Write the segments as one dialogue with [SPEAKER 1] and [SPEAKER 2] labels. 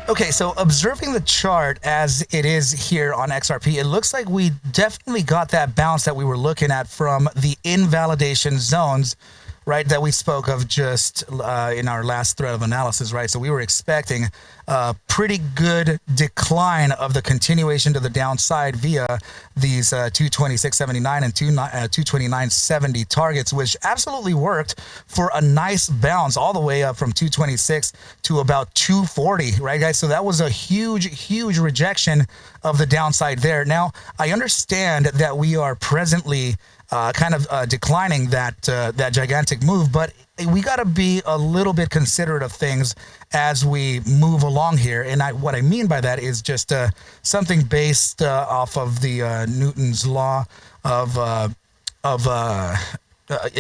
[SPEAKER 1] Okay, so observing the chart as it is here on XRP, it looks like we definitely got that bounce that we were looking at from the invalidation zones, right, that we spoke of just in our last thread of analysis, right? So we were expecting a pretty good decline of the continuation to the downside via these 226.79 and 229.70 targets, which absolutely worked for a nice bounce all the way up from 226 to about 240, right, guys? So that was a huge rejection of the downside there. Now, I understand that we are presently declining that gigantic move, but we got to be a little bit considerate of things as we move along here. And what I mean by that is just something based off of the Newton's law of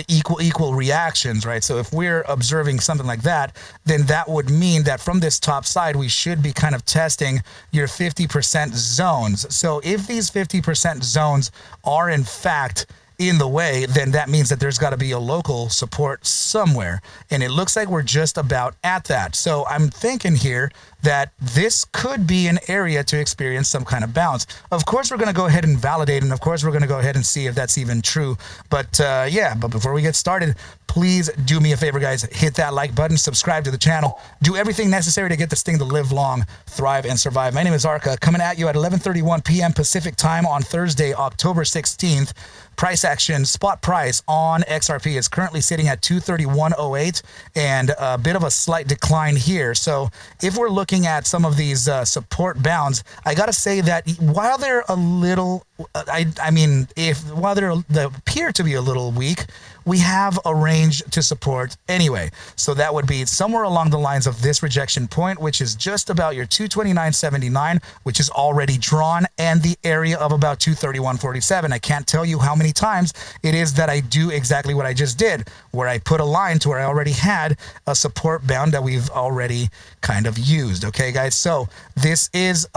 [SPEAKER 1] equal reactions, right? So if we're observing something like that, then that would mean that from this top side, we should be kind of testing your 50% zones. So if these 50% zones are in fact in the way, then that means that there's got to be a local support somewhere. And it looks like we're just about at that. So I'm thinking here that this could be an area to experience some kind of bounce. Of course, we're going to go ahead and validate, and of course, we're going to go ahead and see if that's even true. But but before we get started, please do me a favor, guys. Hit that like button, subscribe to the channel, do everything necessary to get this thing to live long, thrive, and survive. My name is Arca, coming at you at 11:31 p.m. Pacific time on Thursday, October 16th. Price action, spot price on XRP is currently sitting at 231.08 and a bit of a slight decline here. So if we're looking at some of these support bounds, I got to say that while they're a little, while they appear to be a little weak, we have a range to support anyway. So that would be somewhere along the lines of this rejection point, which is just about your 229.79, which is already drawn, and the area of about 231.47. I can't tell you how many times it is that I do exactly what I just did, where I put a line to where I already had a support bound that we've already kind of used. Okay, guys. So this is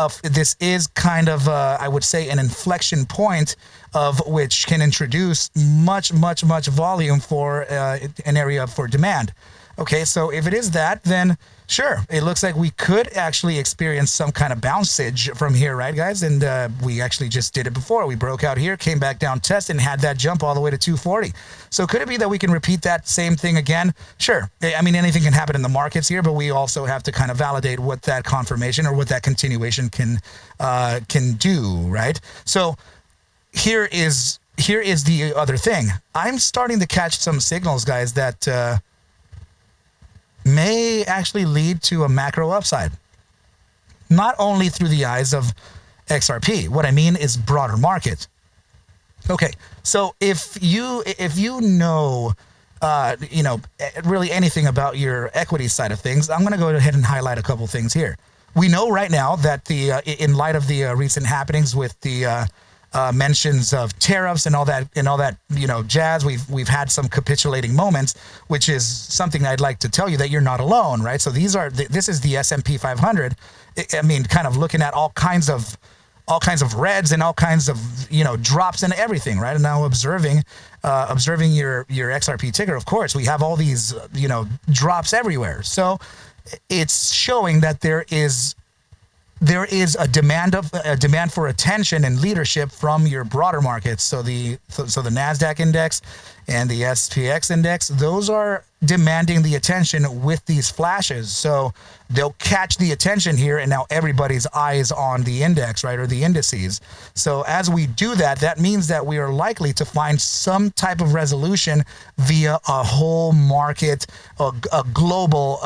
[SPEAKER 1] kind of I would say an inflection point of which can introduce much volume for an area for demand. Okay, so if it is that, then sure, it looks like we could actually experience some kind of bouncage from here, right, guys? And we actually just did it before. We broke out here, came back down, tested, and had that jump all the way to 240. So could it be that we can repeat that same thing again? Sure. I mean, anything can happen in the markets here, but we also have to kind of validate what that confirmation or what that continuation can do, right? So here is the other thing. I'm starting to catch some signals, guys, that may actually lead to a macro upside, not only through the eyes of XRP. What I mean is broader market. Okay, so if you know, really anything about your equity side of things, I'm going to go ahead and highlight a couple things here. We know right now that in light of the recent happenings with the mentions of tariffs and all that, jazz. We've had some capitulating moments, which is something I'd like to tell you that you're not alone, right? So this is the S&P 500. I mean, kind of looking at all kinds of reds and all kinds of drops and everything, right? And now observing your XRP ticker, of course, we have all these drops everywhere. So it's showing that there is a demand for attention and leadership from your broader markets. So the NASDAQ index and the SPX index, those are demanding the attention with these flashes. So they'll catch the attention here, and now everybody's eyes on the index, right, or the indices. So as we do that, that means that we are likely to find some type of resolution via a whole market, a global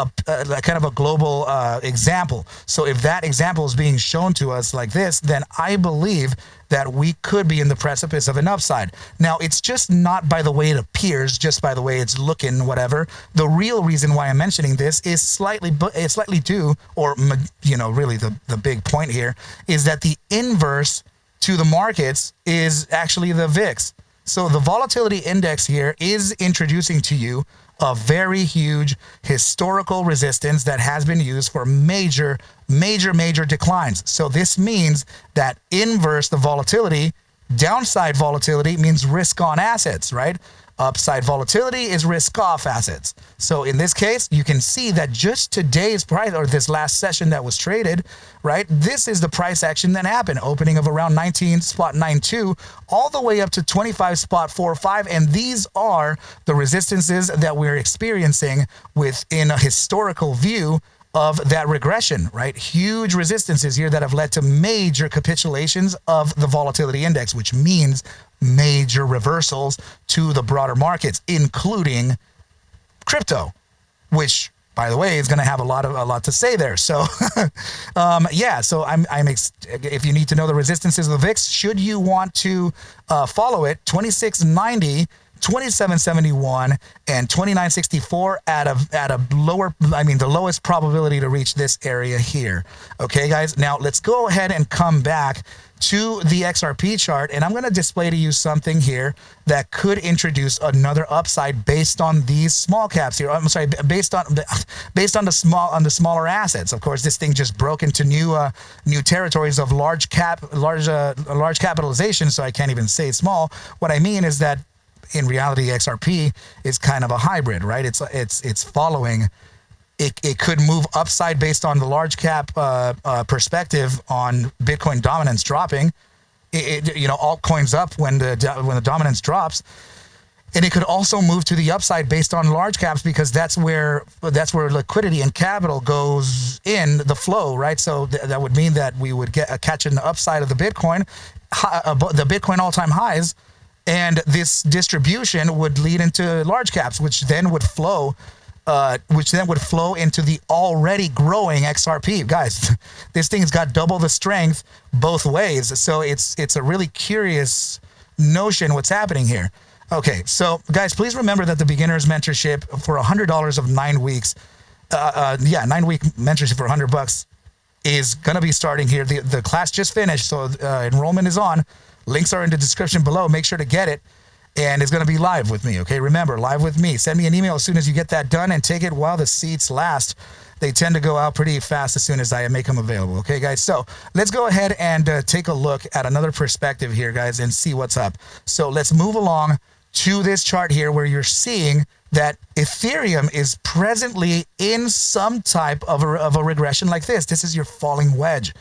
[SPEAKER 1] example. So if that example is being shown to us like this, then I believe that we could be in the precipice of an upside. Now, it's just not by the way it appears, just by the way it's looking, whatever. The real reason why I'm mentioning this is slightly due, or really the big point here is that the inverse to the markets is actually the VIX. So the volatility index here is introducing to you a very huge historical resistance that has been used for major declines. So this means that inverse the volatility, downside volatility means risk on assets, right? Upside volatility is risk-off assets. So in this case, you can see that just today's price, or this last session that was traded, right? This is the price action that happened. Opening of around 19.92 all the way up to 25.45. And these are the resistances that we're experiencing within a historical view of that regression, right? Huge resistances here that have led to major capitulations of the volatility index, which means major reversals to the broader markets, including crypto, which, by the way, is going to have a lot to say there. So, yeah. So if you need to know the resistances of the VIX, should you want to follow it, 2690. 2771 and 2964 at a lower, the lowest probability to reach this area here. Okay, guys. Now let's go ahead and come back to the XRP chart, and I'm going to display to you something here that could introduce another upside based on these small caps here. I'm sorry, based on the smaller assets. Of course, this thing just broke into new territories of large capitalization, so I can't even say small. What I mean is that in reality, XRP is kind of a hybrid, right? It's following. It could move upside based on the large cap perspective on Bitcoin dominance dropping. Altcoins up when the dominance drops, and it could also move to the upside based on large caps, because that's where liquidity and capital goes in the flow, right? So that would mean that we would catch an upside of the Bitcoin all-time highs. And this distribution would lead into large caps, which then would flow into the already growing XRP. Guys, this thing's got double the strength both ways. So it's a really curious notion what's happening here. Okay, so guys, please remember that the beginner's mentorship for $100 of 9 weeks, 9-week mentorship for $100 is gonna be starting here. The class just finished, so enrollment is on. Links are in the description below. Make sure to get it. And it's going to be live with me, okay? Remember, live with me. Send me an email as soon as you get that done, and take it while the seats last. They tend to go out pretty fast as soon as I make them available, okay, guys? So let's go ahead and take a look at another perspective here, guys, and see what's up. So let's move along to this chart here, where you're seeing that Ethereum is presently in some type of a regression like this. This is your falling wedge.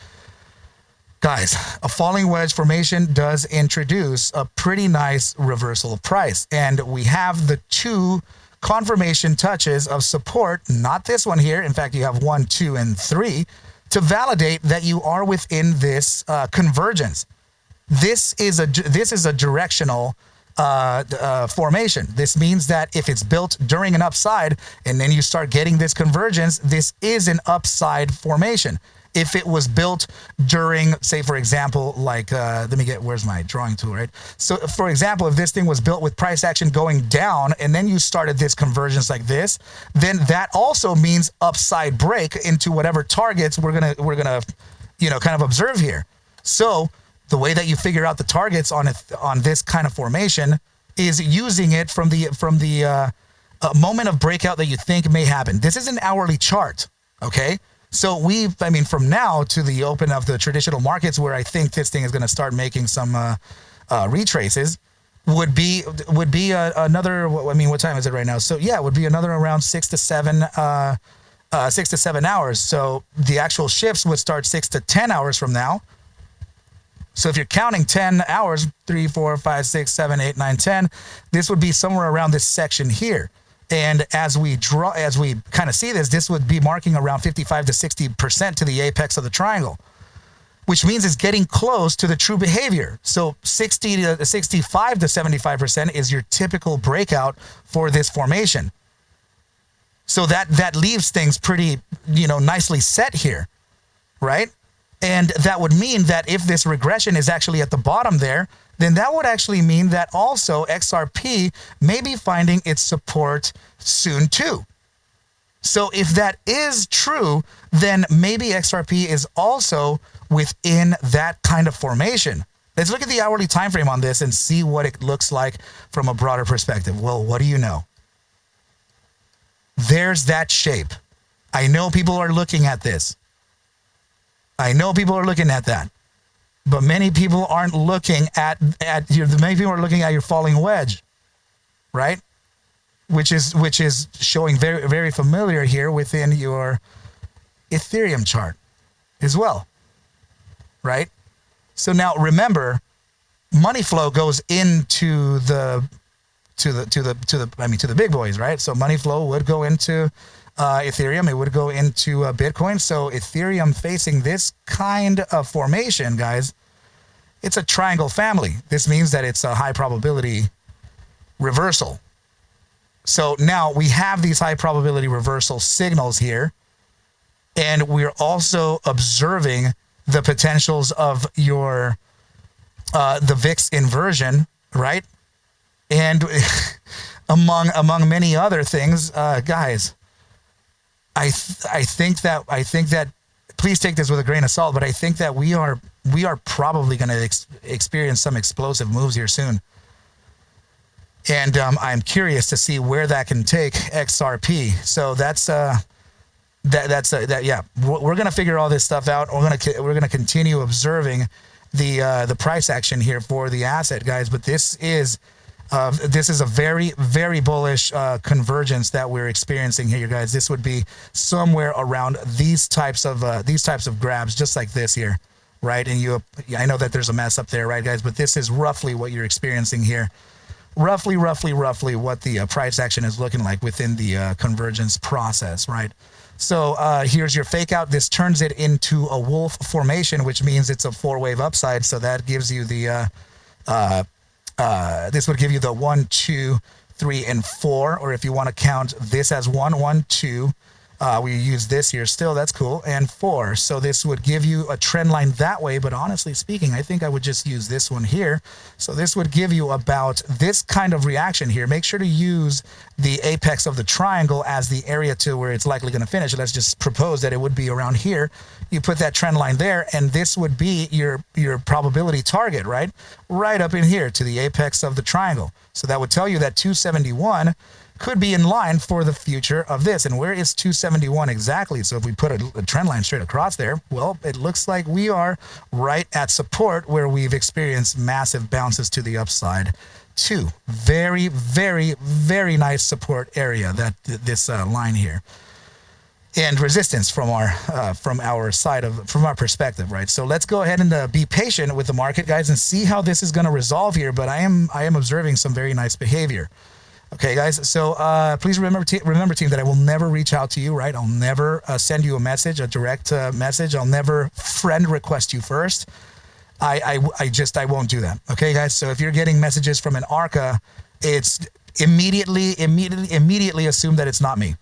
[SPEAKER 1] Guys, a falling wedge formation does introduce a pretty nice reversal of price. And we have the two confirmation touches of support, not this one here. In fact, you have 1, 2, and 3 to validate that you are within this convergence. This is a directional formation. This means that if it's built during an upside and then you start getting this convergence, this is an upside formation. If it was built during, say, for example, like, where's my drawing tool, right? So, for example, if this thing was built with price action going down and then you started this convergence like this, then that also means upside break into whatever targets we're gonna kind of observe here. So the way that you figure out the targets on this kind of formation is using it from the moment of breakout that you think may happen. This is an hourly chart, okay? So from now to the open of the traditional markets, where I think this thing is going to start making some retraces, would be another. What time is it right now? So yeah, it would be another around 6 to 7 hours. So the actual shifts would start 6 to 10 hours from now. So if you're counting 10 hours, 3, 4, 5, 6, 7, 8, 9, 10, this would be somewhere around this section here. And as we kind of see this would be marking around 55 to 60% to the apex of the triangle, which means it's getting close to the true behavior. So 60 to 65 to 75% is your typical breakout for this formation. So that leaves things pretty, nicely set here, right? And that would mean that if this regression is actually at the bottom there, then that would actually mean that also XRP may be finding its support soon too. So if that is true, then maybe XRP is also within that kind of formation. Let's look at the hourly time frame on this and see what it looks like from a broader perspective. Well, what do you know? There's that shape. I know people are looking at this. I know people are looking at that. But many people aren't looking at many people are looking at your falling wedge. right? Which is showing very, very familiar here within your Ethereum chart as well, right? So now remember, money flow goes into the big boys, right? So money flow would go into Ethereum, it would go into Bitcoin. So Ethereum facing this kind of formation, guys, it's a triangle family. This means that it's a high probability reversal. So now we have these high probability reversal signals here, and we're also observing the potentials of your the VIX inversion, right? And among many other things, guys, I think that please take this with a grain of salt, but I think that we are probably going to experience some explosive moves here soon. And I'm curious to see where that can take XRP. So yeah, we're gonna figure all this stuff out. We're gonna continue observing the price action here for the asset, guys. But this is a very, very bullish convergence that we're experiencing here, guys. This would be somewhere around these types of grabs, just like this here, right? And I know that there's a mess up there, right, guys? But this is roughly what you're experiencing here. Roughly what the price action is looking like within the convergence process, right? So here's your fake out. This turns it into a wolf formation, which means it's a 4-wave upside. So that gives you the this would give you the 1, 2, 3, and 4, or if you want to count this as 1, 1, 2. We use this here still, that's cool, and 4. So this would give you a trend line that way, but honestly speaking, I think I would just use this one here. So this would give you about this kind of reaction here. Make sure to use the apex of the triangle as the area to where it's likely going to finish. Let's just propose that it would be around here. You put that trend line there, and this would be your probability target, right? Right up in here to the apex of the triangle. So that would tell you that 271 could be in line for the future of this. And where is 271 exactly? So if we put a trend line straight across there, well, it looks like we are right at support where we've experienced massive bounces to the upside too. Very, very, very nice support area, that this line here. And resistance from our perspective, right? So let's go ahead and be patient with the market, guys, and see how this is going to resolve here. But I am observing some very nice behavior. Okay, guys, so please remember, team, that I will never reach out to you, right? I'll never send you a direct message. I'll never friend request you first. I won't do that. Okay, guys, so if you're getting messages from an Arca, it's immediately assume that it's not me.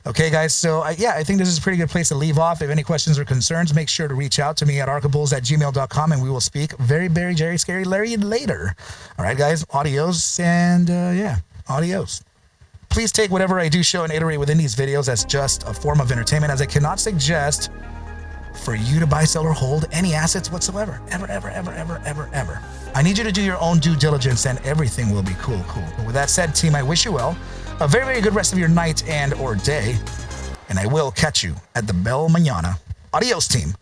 [SPEAKER 1] Okay, guys, so yeah, I think this is a pretty good place to leave off. If any questions or concerns, make sure to reach out to me at arcabulls@gmail.com, and we will speak very, very, Jerry, Scary Larry later. All right, guys, adios, and yeah. Adios. Please take whatever I do show and iterate within these videos as just a form of entertainment, as I cannot suggest for you to buy, sell, or hold any assets whatsoever. Ever. I need you to do your own due diligence, and everything will be cool. But with that said, team, I wish you well. A very, very good rest of your night and or day, and I will catch you at the bell mañana. Adios, team.